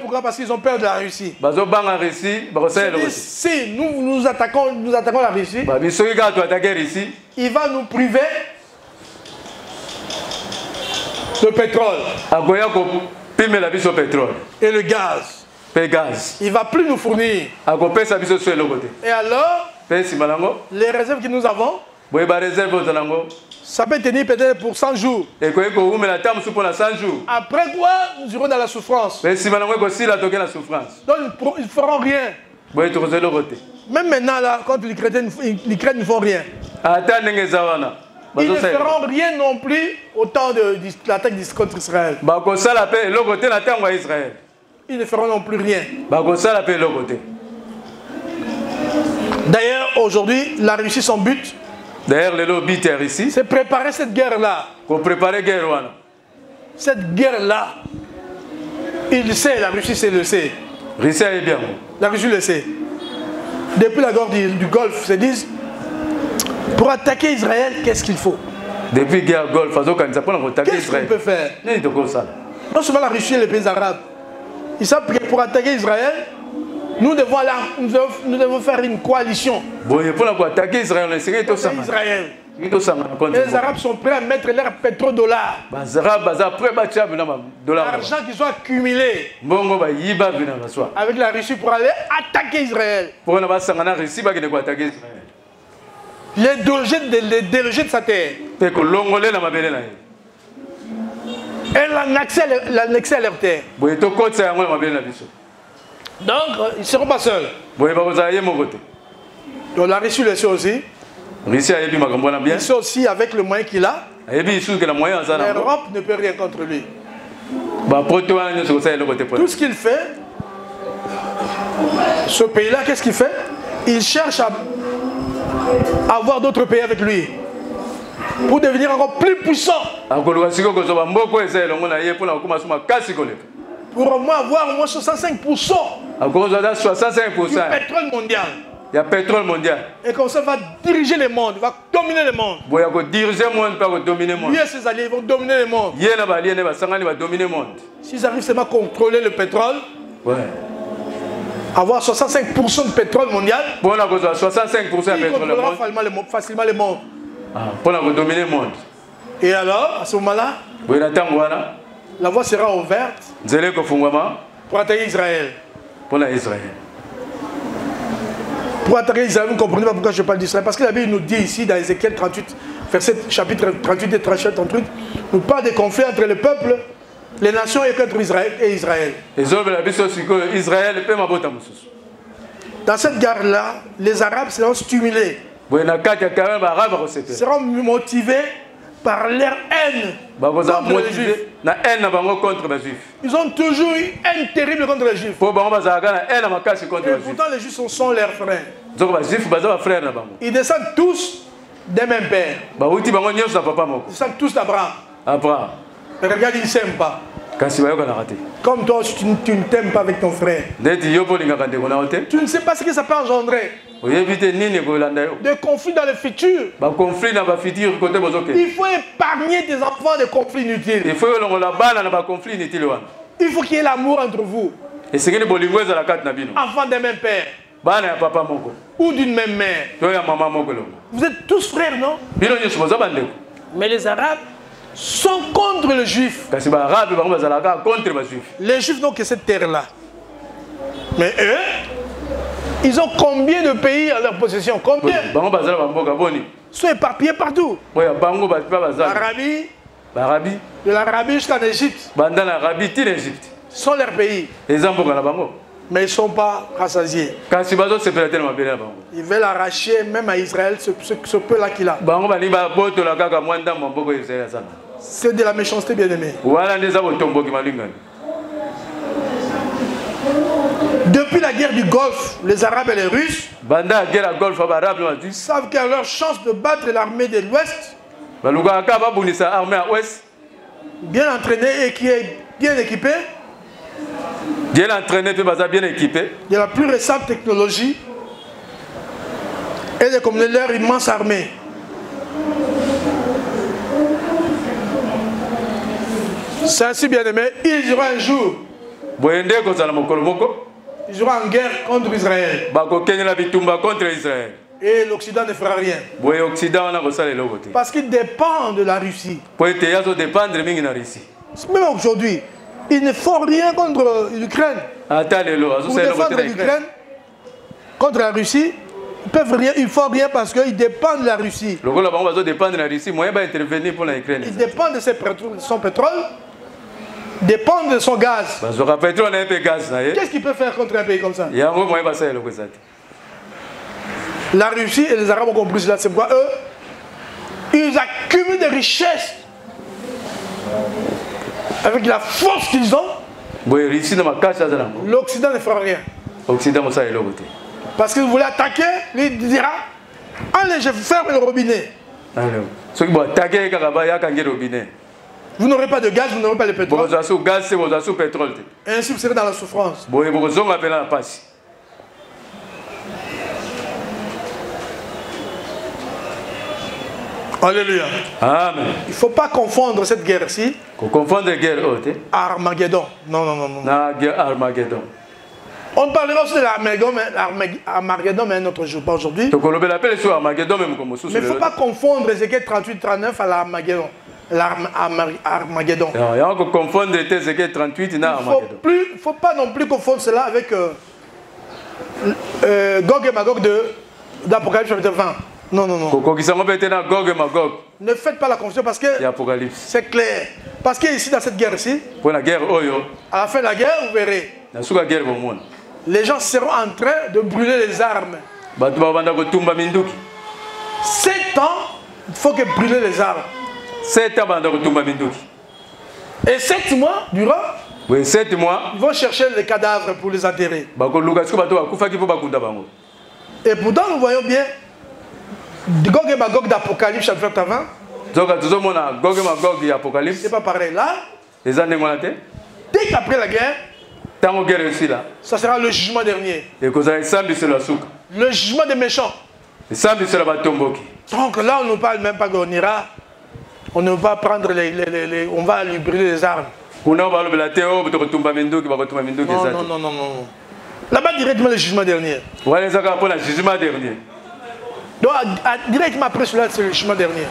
pourquoi? Parce qu'ils ont peur de la Russie. Si nous attaquons la Russie, il va nous priver le pétrole et le gaz. Il ne va plus nous fournir. Et alors, les réserves que nous avons, ça peut tenir peut-être pour 100 jours. Après quoi, nous irons dans la souffrance. Donc, ils ne feront rien. Même maintenant, là, quand l'Ukraine ne font rien. Ils ne feront rien non plus au temps de l'attaque contre Israël. Ils ne feront non plus rien. D'ailleurs, aujourd'hui, la Russie, son but, c'est préparer cette guerre-là. Cette guerre-là, il sait, la Russie le sait. La Russie le sait. depuis la guerre du Golfe, se disent, pour attaquer Israël, qu'est-ce qu'il faut? Depuis la guerre du Golfe, qu'est-ce qu'on peut faire? Non seulement la Russie et les pays arabes, ils savent que pour attaquer Israël, nous devons faire une coalition. Pour attaquer Israël, et les Arabes sont prêts à mettre leur pétrodollars. L'argent qu'ils ont accumulé avec la Russie pour aller attaquer Israël. Les délogés de sa terre. Et l'annexer à leur terre. Donc, ils ne seront pas seuls. Donc la Russie le sait aussi. Il sait aussi avec le moyen qu'il a. L'Europe ne peut rien contre lui. Tout ce qu'il fait, ce pays-là, qu'est-ce qu'il fait? Il cherche à avoir d'autres pays avec lui pour devenir encore plus puissant. Pour au moins avoir au moins 65% du pétrole mondial. Il y a pétrole mondial. Et comme ça, il va diriger le monde, il va dominer le monde. Il va diriger le monde, il va dominer le monde. Lui et ses alliés vont dominer le monde. S'ils arrivent seulement à contrôler le pétrole, avoir 65% de pétrole mondial, ils contrôleront facilement le monde. Pour dominer le monde. Et alors, à ce moment-là, la voie sera ouverte pour attaquer Israël. Pour attaquer Israël, vous ne comprenez pas pourquoi je parle d'Israël. Parce que la Bible nous dit ici, dans Ézéchiel 38, verset chapitre 38 et 38, nous parle des conflits entre le peuple, les nations et contre Israël et Israël. Dans cette guerre-là, les Arabes seront stimulés, seront motivés par leur haine contre les Juifs. Ils ont toujours eu haine terrible contre les Juifs. Et pourtant les Juifs sont leurs frères. Ils descendent tous des mêmes pères. Ils descendent tous d'Abraham. Mais regarde, ils ne s'aiment pas. Comme toi, tu ne t'aimes pas avec ton frère. Tu ne sais pas ce que ça peut engendrer. Des conflits dans le futur. Il faut épargner tes enfants des conflits inutiles. Il faut qu'il y ait l'amour entre vous. Enfants des mêmes pères. Ou d'une même mère. Vous êtes tous frères, non? Mais les Arabes sont contre les Juifs. Les Juifs n'ont que cette terre-là. Mais eux, ils ont combien de pays à leur possession? Combien? Ils sont éparpillés partout. L'Arabie, de l'Arabie jusqu'en Égypte. Ce sont leurs pays. Mais ils ne sont pas rassasiés. Ils veulent arracher même à Israël ce peu-là qu'il a. C'est de la méchanceté, bien-aimé. Depuis la guerre du Golfe, les Arabes et les Russes savent qu'il y a leur chance de battre l'armée de l'Ouest, bien entraînée et qui est bien équipée. Bien entraîné, bien équipé. Il y a la plus récente technologie et de comme leur immense armée. C'est ainsi, bien aimé, ils auront un jour. Ils auront en guerre contre Israël. Et l'Occident ne fera rien. Parce qu'il dépend de la Russie. Même aujourd'hui, ils ne font rien contre l'Ukraine. Pour défendre l'Ukraine contre la Russie, ils ne font rien parce qu'ils dépendent de la Russie. Ils dépendent de son pétrole, dépendent de son gaz. Qu'est-ce qu'ils peuvent faire contre un pays comme ça? La Russie et les Arabes ont compris cela. C'est pourquoi eux, ils accumulent des richesses avec la force qu'ils ont. L'Occident ne fera rien. Parce que vous voulez attaquer, il dira, allez, je ferme le robinet. Vous n'aurez pas de gaz, vous n'aurez pas de pétrole. Et ainsi vous serez dans la souffrance. Alléluia. Amen. Il ne faut pas confondre cette guerre-ci. Confondre guerre haute. Armageddon. Non, non, non, non. La guerre Armageddon. On parlera aussi de l'Armageddon, mais un autre jour, pas aujourd'hui. Il ne faut pas confondre Ézéchiel 38-39 à l'Armageddon. L'Armageddon. Il ne faut pas non plus confondre cela avec Gog et Magog d'Apocalypse chapitre 20. Non, non, non. Ne faites pas la confusion parce que c'est clair. Parce qu'ici, dans cette guerre-ci, à la fin de la guerre, vous verrez, les gens seront en train de brûler les armes. 7 ans, il faut que brûler les armes. 7 ans, et 7 mois durant, oui, 7 mois, ils vont chercher les cadavres pour les enterrer. Et pourtant, nous voyons bien Gog et Magog d'Apocalypse chapitre 20. C'est pas pareil. Là, dès qu'après la guerre, ça sera le jugement dernier. Le jugement des méchants. Donc là, on ne parle même pas qu'on ira. On ne va pas prendre on va lui brûler les armes. Non, non, non, non, non. Là-bas, directement le jugement dernier. Donc, directement après cela, c'est le jugement dernier.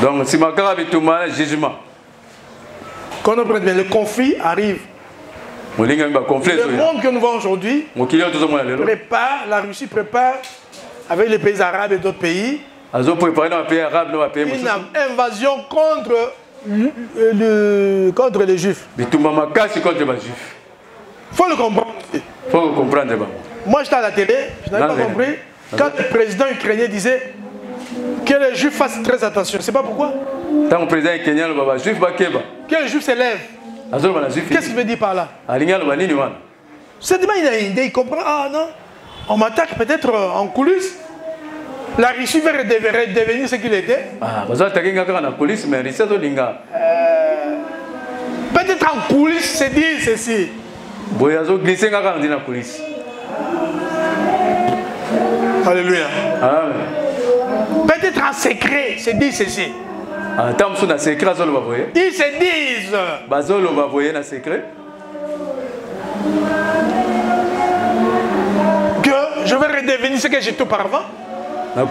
Donc, si ma carte est jugement. Quand on prend bien, le conflit arrive. Le monde que nous voyons aujourd'hui prépare, la Russie prépare avec les pays arabes et d'autres pays une invasion contre les Juifs. Il faut le comprendre. Moi, j'étais à la télé, je n'avais pas compris. Quand le président ukrainien disait que les Juifs fassent très attention, c'est pas pourquoi. Que les Juifs s'élèvent. Qu'est-ce qu'il veut dire par là? C'est il a une idée, il comprend. Ah non, on m'attaque peut-être en coulisses. La Russie va redevenir ce qu'il était. Peut-être en coulisses, c'est dit ceci. Alléluia. Peut-être en secret, c'est dit ceci. Ils se disent que je vais redevenir ce que j'étais auparavant. Je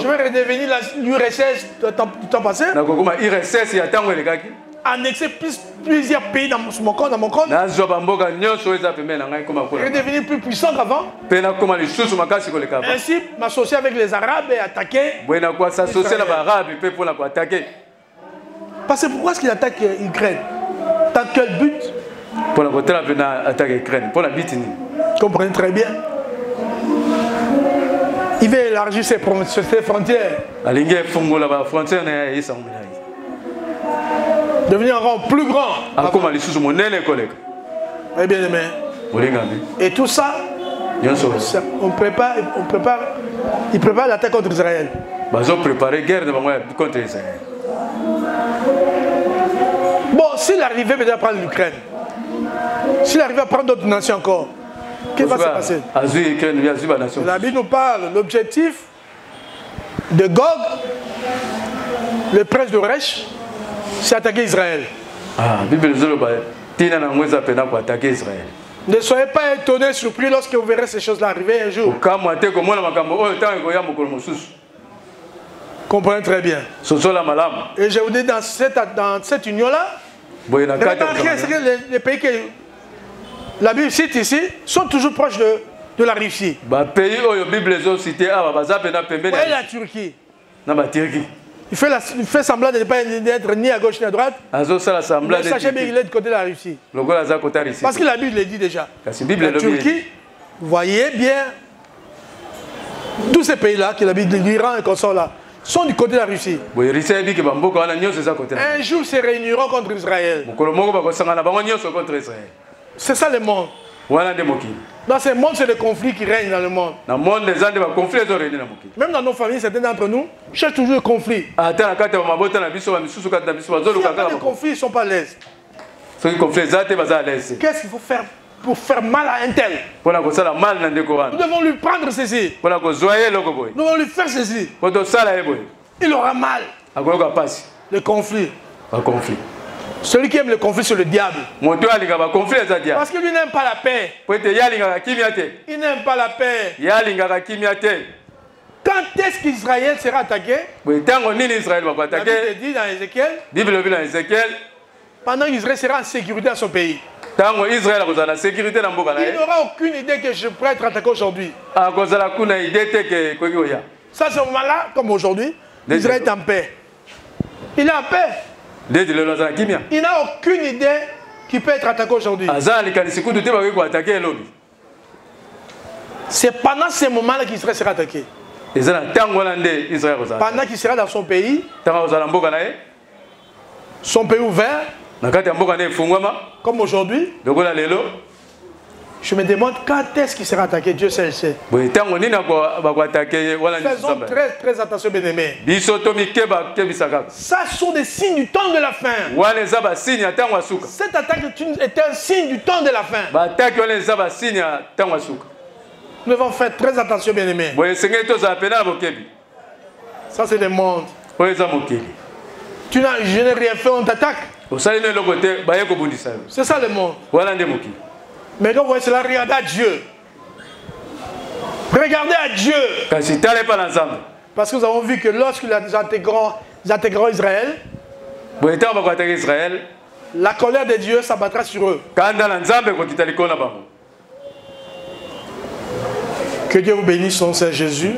vais redevenir l'URSS du temps passé. Annexer plusieurs pays dans mon compte. Redevenir plus puissant qu'avant. Ainsi, m'associer avec les Arabes et attaquer. Parce que pourquoi est-ce qu'il attaque l'Ukraine? Dans quel but? Comprenez très bien. Il veut élargir ses frontières. Devenir encore plus grand. Eh bien aimé. Et tout ça, on prépare l'attaque contre Israël. Bon, s'il arrivait peut-être à prendre l'Ukraine, s'il arrivait à prendre d'autres nations encore, qu'est-ce qui va se passer? La Bible nous parle, l'objectif de Gog, le prince de Resh, c'est attaquer Israël. Ne soyez pas étonnés, surpris lorsque vous verrez ces choses-là arriver un jour. Comprenez très bien. Et je vous dis, dans cette union-là, les pays que la Bible cite ici sont toujours proches de la Russie. Vous voyez la Turquie. Il fait semblant de ne pas être ni à gauche ni à droite. Mais sachez bien qu'il est du côté de la Russie. Parce que la Bible le dit déjà. La Turquie, vous voyez bien, tous ces pays-là, que la Bible dit, l'Iran et consort là, sont du côté de la Russie. Un jour, ils se réuniront contre Israël. C'est ça le monde. Dans ce monde, c'est le conflit qui règne dans le monde. Même dans nos familles, certains d'entre nous cherchent toujours le conflit. S'il n'y a pas de conflit, ils ne sont pas à l'aise. Qu'est-ce qu'il faut faire pour faire mal à un tel? Nous devons lui prendre ceci. Nous devons lui faire ceci. il aura mal. Le conflit. Celui qui aime le conflit, c'est le diable. Parce que lui n'aime pas la paix. Il n'aime pas la paix. Quand est-ce qu'Israël sera attaqué? La Bible dit dans Ézéchiel, pendant qu'Israël sera en sécurité dans son pays. Il n'aura aucune idée que je pourrais être attaqué aujourd'hui. Ça, c'est au moment-là, comme aujourd'hui, Israël est en paix. Il est en paix. Il n'a aucune idée qu'il peut être attaqué aujourd'hui. C'est pendant ces moments-là qu'Israël sera attaqué. Pendant qu'il sera dans son pays ouvert, comme aujourd'hui, je me demande quand est-ce qu'il sera attaqué. Dieu seul sait. Faisons très attention, bien-aimés. Ça sont des signes du temps de la fin. Cette attaque est un signe du temps de la fin. Nous devons faire très attention, bien-aimés. Ça, c'est le monde. Je n'ai rien fait, on t'attaque. C'est ça le monde. Mais quand vous voyez cela, regardez à Dieu. Regardez à Dieu. Parce que nous avons vu que lorsqu'ils intégreront Israël, la colère de Dieu s'abattra sur eux. Que Dieu vous bénisse, son Seigneur Jésus.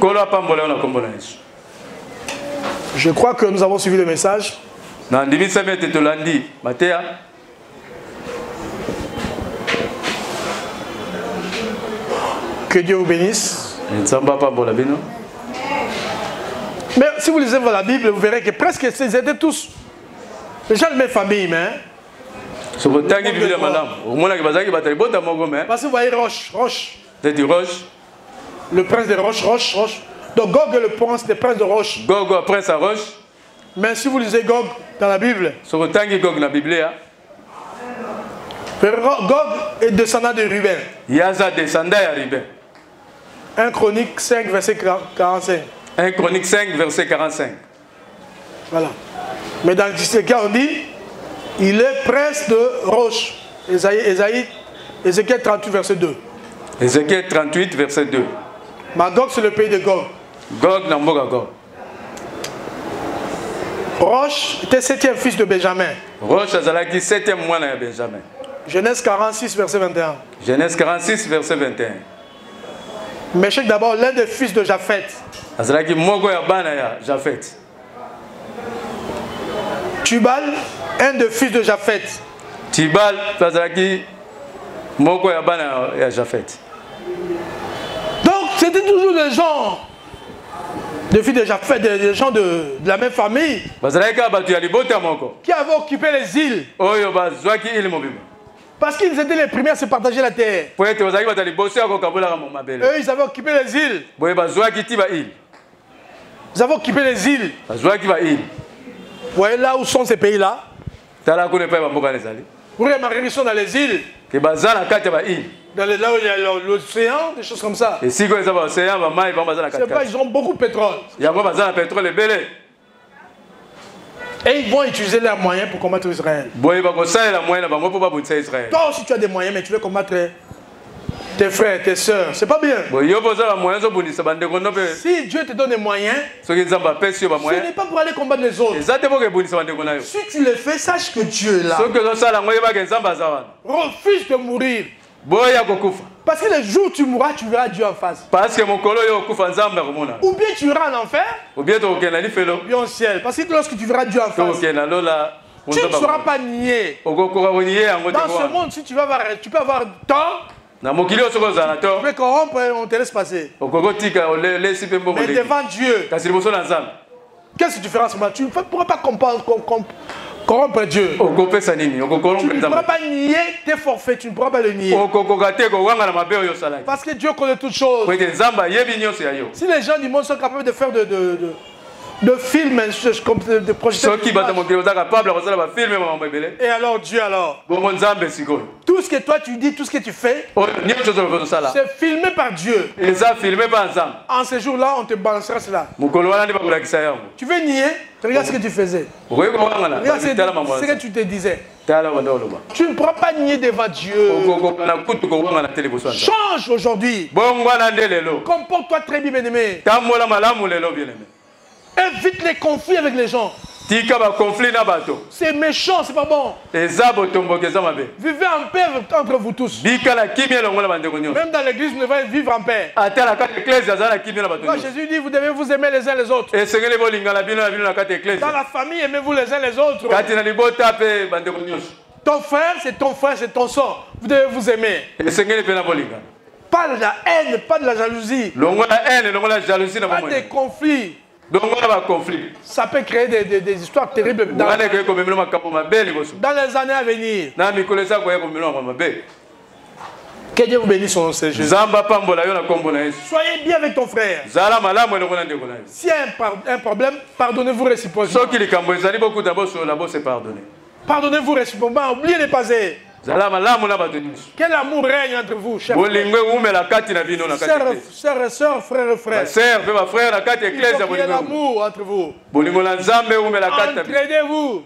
Je crois que nous avons suivi le message. Que Dieu vous bénisse. Mais si vous lisez la Bible, vous verrez que presque ils étaient tous les gens de mes familles. Parce que vous voyez Roche. Le prince de Roche. Donc Gog est le prince de Roche. Gog, prince à Roche. Mais si vous lisez Gog dans la Bible, Gog est descendant de Ruben. 1 Chronique 5, verset 45. 1 Chronique 5, verset 45. Voilà. Mais dans ce cas, on dit, il est prince de Roche. Ézéchiel 38, verset 2. Ézéchiel 38, verset 2. Magog, c'est le pays de Gog. Gog, Gog. Roche était 7e fils de Benjamin. Roche, c'est 7e moine de Benjamin. Genèse 46, verset 21. Genèse 46, verset 21. Méchec d'abord, l'un des fils de Japhet. Tubal, un des fils de Japhet. Tubal, donc c'était toujours des gens, des fils de Japhet, des gens de la même famille, qui avaient occupé les îles. Parce qu'ils étaient les premiers à se partager la terre. Eux, ils avaient occupé les îles. Ils avaient occupé les îles. Vous voyez là où sont ces pays-là? Vous remarquez qu'ils sont dans les îles. Là où il y a l'océan, des choses comme ça. C'est pas, ils ont beaucoup de pétrole. Et ils vont utiliser leurs moyens pour combattre Israël. Toi aussi tu as des moyens, mais tu veux combattre tes frères, tes soeurs. C'est pas bien. Si Dieu te donne des moyens, ce n'est pas pour aller combattre les autres. Si tu le fais, sache que Dieu est là. Refuse de mourir. Parce que le jour où tu mourras, tu verras Dieu en face. Ou bien tu iras en enfer, ou bien au ciel. Parce que lorsque tu verras Dieu en face, tu ne seras pas nié. Dans ce monde, si tu peux avoir tort, tu peux corrompre, on te laisse passer. Mais devant Dieu, qu'est-ce que tu feras en ce moment? Tu ne pourras pas corrompre Dieu. Tu ne pourras pas nier tes forfaits, tu ne pourras pas le nier. Parce que Dieu connaît toutes choses. Si les gens du monde sont capables de faire de films, de projecteurs. Et alors Dieu alors. Tout ce que toi tu dis, tout ce que tu fais, c'est filmé par Dieu. En ce jour-là, on te balancera cela. Tu veux nier? Regarde ce que tu faisais. Regarde ce que tu te disais. Tu ne pourras pas nier devant Dieu. Change aujourd'hui. Comporte-toi très bien, bien-aimé. Évite les conflits avec les gens. C'est méchant, c'est pas bon. Vivez en paix entre vous tous. Même dans l'église, vous devez vivre en paix. Quand Jésus dit, vous devez vous aimer les uns les autres. Dans la famille, aimez-vous les uns les autres. Ton frère, c'est ton sang. Vous devez vous aimer. Pas de la haine, pas de la jalousie. Pas des conflits. Ça peut créer des histoires terribles dans les années à venir. Que Dieu vous bénisse au nom de Jésus. Soyez bien avec ton frère. S'il y a un problème, pardonnez-vous réciproquement. Pardonnez-vous réciproquement, oubliez les passés. Quel amour règne entre vous, chers frères et sœurs, frères et frères. Il y a l'amour entre vous. Entraidez-vous.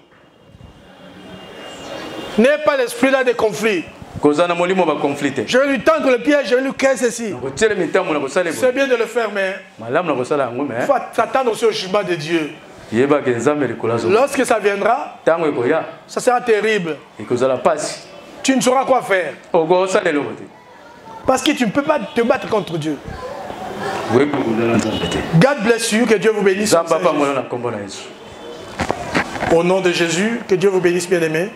N'ayez pas l'esprit là de conflit. Je vais lui tendre le pied, je vais lui casser ceci. C'est bien de le faire, mais il faut s'attendre aussi au jugement de Dieu. Lorsque ça viendra, ça sera terrible. Tu ne sauras quoi faire. Parce que tu ne peux pas te battre contre Dieu. God bless you, que Dieu vous bénisse. Au nom de Jésus, que Dieu vous bénisse, bien-aimés.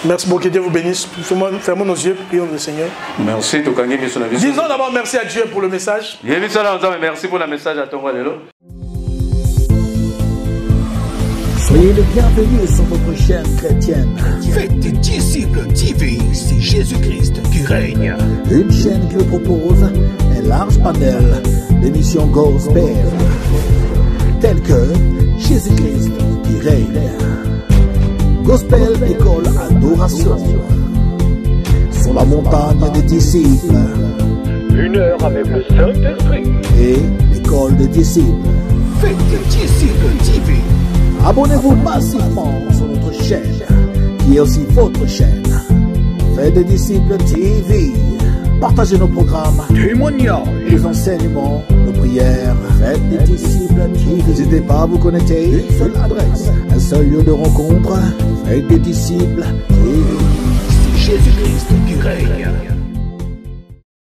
Merci beaucoup, que Dieu vous bénisse. Fermons nos yeux, prions le Seigneur. Merci. Disons d'abord merci à Dieu pour le message. Merci pour le message à ton roi. Soyez les bienvenus sur votre chaîne chrétienne. Faites des disciples TV, c'est Jésus-Christ qui règne. Une chaîne qui vous propose un large panel d'émissions gospel, telles que Jésus-Christ qui règne, Gospel École Adoration, Sur la montagne des disciples, 1 heure avec le Saint-Esprit, et l'École des disciples. Faites des disciples TV. Abonnez-vous massivement sur notre chaîne, qui est aussi votre chaîne. Faites des disciples TV. Partagez nos programmes, Témoignages, les enseignements, nos prières. Faites des disciples TV. N'hésitez pas à vous connecter. Une seule adresse, un seul lieu de rencontre. Faites des disciples TV. c'est Jésus-Christ qui règne.